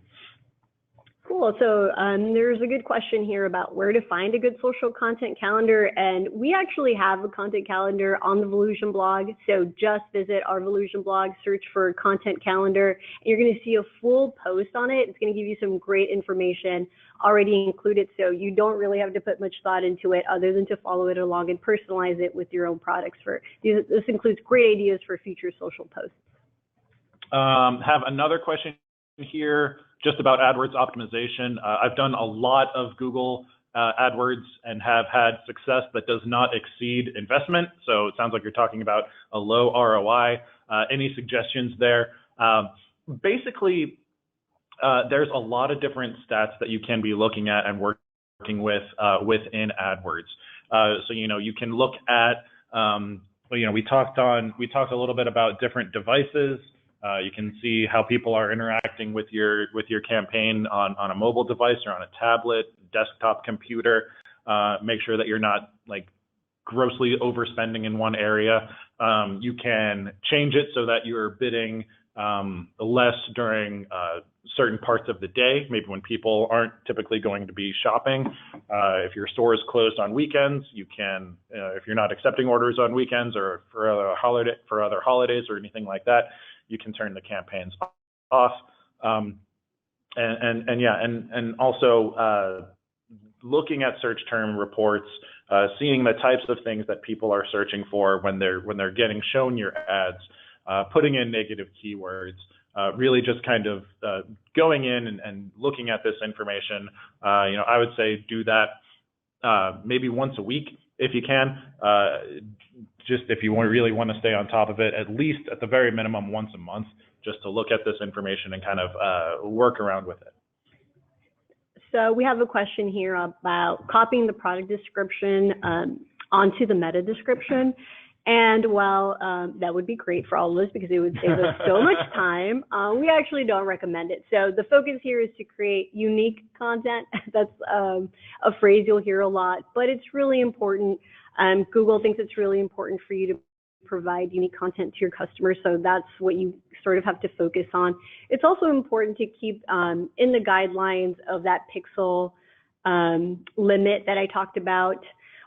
Cool. So there's a good question here about where to find a good social content calendar. And we actually have a content calendar on the Volusion blog. So just visit our Volusion blog, search for content calendar, and you're going to see a full post on it. It's going to give you some great information already included. So you don't really have to put much thought into it other than to follow it along and personalize it with your own products. This includes great ideas for future social posts. Have another question here just about AdWords optimization. I've done a lot of Google AdWords and have had success that does not exceed investment. So it sounds like you're talking about a low ROI. Any suggestions there? Basically, there's a lot of different stats that you can be looking at and working with within AdWords. So you can look at we talked a little bit about different devices. You can see how people are interacting with your campaign on a mobile device or on a tablet, desktop computer. Make sure that you're not like grossly overspending in one area. You can change it so that you're bidding less during certain parts of the day, maybe when people aren't typically going to be shopping. If your store is closed on weekends, you can, if you're not accepting orders on weekends or for other holidays or anything like that, you can turn the campaigns off. And also looking at search term reports, seeing the types of things that people are searching for when they're getting shown your ads, putting in negative keywords, really just kind of going in and looking at this information. I would say do that maybe once a week if you can. Just if you really want to stay on top of it, at least at the very minimum once a month, just to look at this information and kind of work around with it. So we have a question here about copying the product description onto the meta description. And while that would be great for all of us because it would save us so much time, we actually don't recommend it. So the focus here is to create unique content. That's a phrase you'll hear a lot, but it's really important. Google thinks it's really important for you to provide unique content to your customers, so that's what you sort of have to focus on. It's also important to keep in the guidelines of that pixel limit that I talked about.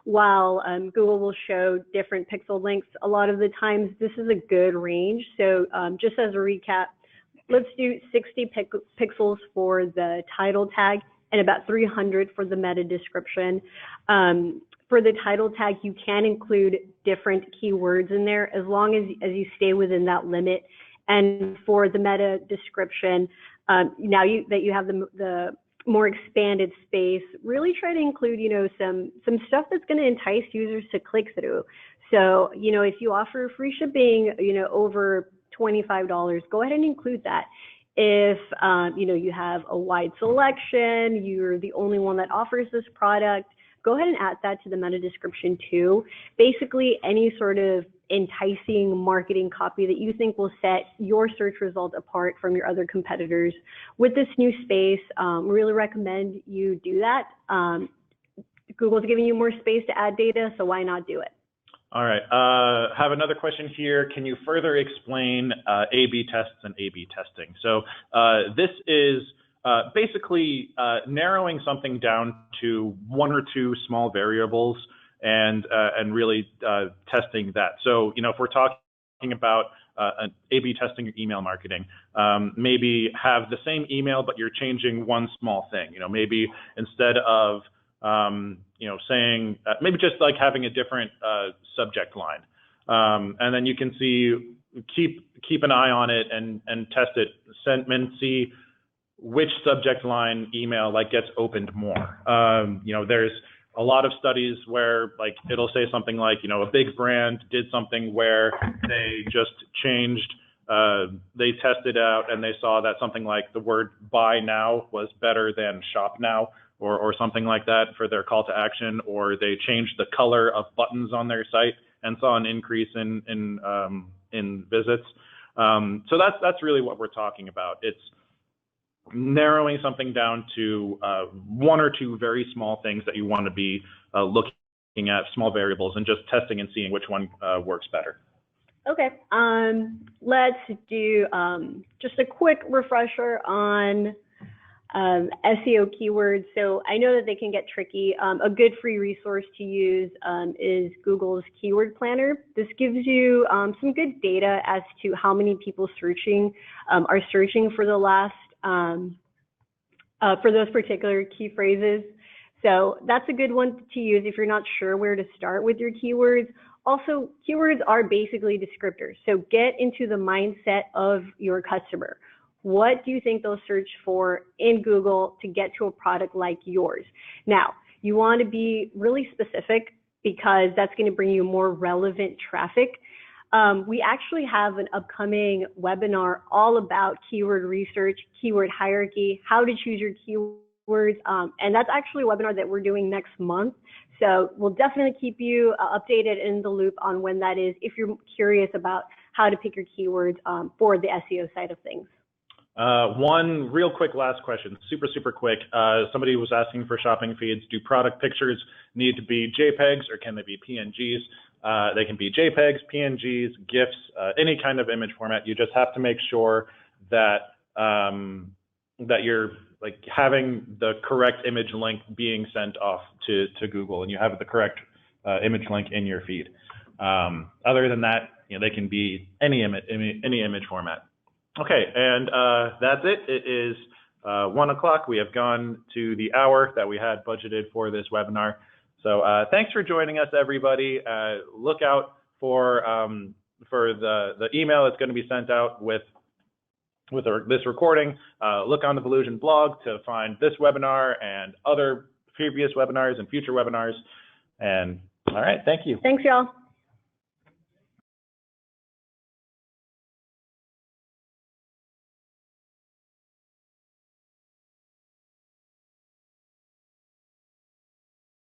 while Google will show different pixel lengths, a lot of the times this is a good range. So just as a recap, let's do 60 pixels for the title tag and about 300 for the meta description. For the title tag, you can include different keywords in there as long as you stay within that limit. And for the meta description, now that you have the more expanded space, really try to include, some stuff that's going to entice users to click through. So, if you offer free shipping, over $25, go ahead and include that. If, you have a wide selection, you're the only one that offers this product, go ahead and add that to the meta description too. Basically, any sort of enticing marketing copy that you think will set your search result apart from your other competitors. With this new space, really recommend you do that. Google's giving you more space to add data, so why not do it? All right, have another question here. Can you further explain A/B tests and A/B testing? So this is basically narrowing something down to one or two small variables and really testing that. So, if we're talking about an A/B testing your email marketing, maybe have the same email, but you're changing one small thing. Maybe instead of saying, maybe just like having a different subject line. And then you can see, keep an eye on it and test it, and see which subject line email gets opened more. There's a lot of studies where it'll say something like, a big brand did something where they just changed, they tested out and they saw that something like the word buy now was better than shop now, or something like that for their call to action, or they changed the color of buttons on their site and saw an increase in visits. So that's really what we're talking about. It's narrowing something down to one or two very small things that you want to be looking at, small variables, and just testing and seeing which one works better. Okay, let's do just a quick refresher on SEO keywords. So I know that they can get tricky. A good free resource to use is Google's Keyword Planner. This gives you some good data as to how many people are searching for the last for those particular key phrases. So that's a good one to use if you're not sure where to start with your keywords. Also, keywords are basically descriptors. So get into the mindset of your customer. What do you think they'll search for in Google to get to a product like yours? Now, you want to be really specific because that's going to bring you more relevant traffic. We actually have an upcoming webinar all about keyword research, keyword hierarchy, how to choose your keywords, and that's actually a webinar that we're doing next month. So we'll definitely keep you updated in the loop on when that is if you're curious about how to pick your keywords for the SEO side of things. One real quick last question, super quick. Somebody was asking for shopping feeds. Do product pictures need to be JPEGs or can they be PNGs? They can be JPEGs, PNGs, GIFs, any kind of image format. You just have to make sure that that you're having the correct image link being sent off to Google, and you have the correct image link in your feed. Other than that, they can be any image format. Okay, and that's it. It is 1 o'clock. We have gone to the hour that we had budgeted for this webinar. So thanks for joining us, everybody. Look out for the email that's going to be sent out with this recording. Look on the Volusion blog to find this webinar and other previous webinars and future webinars. And all right, thank you. Thanks, y'all.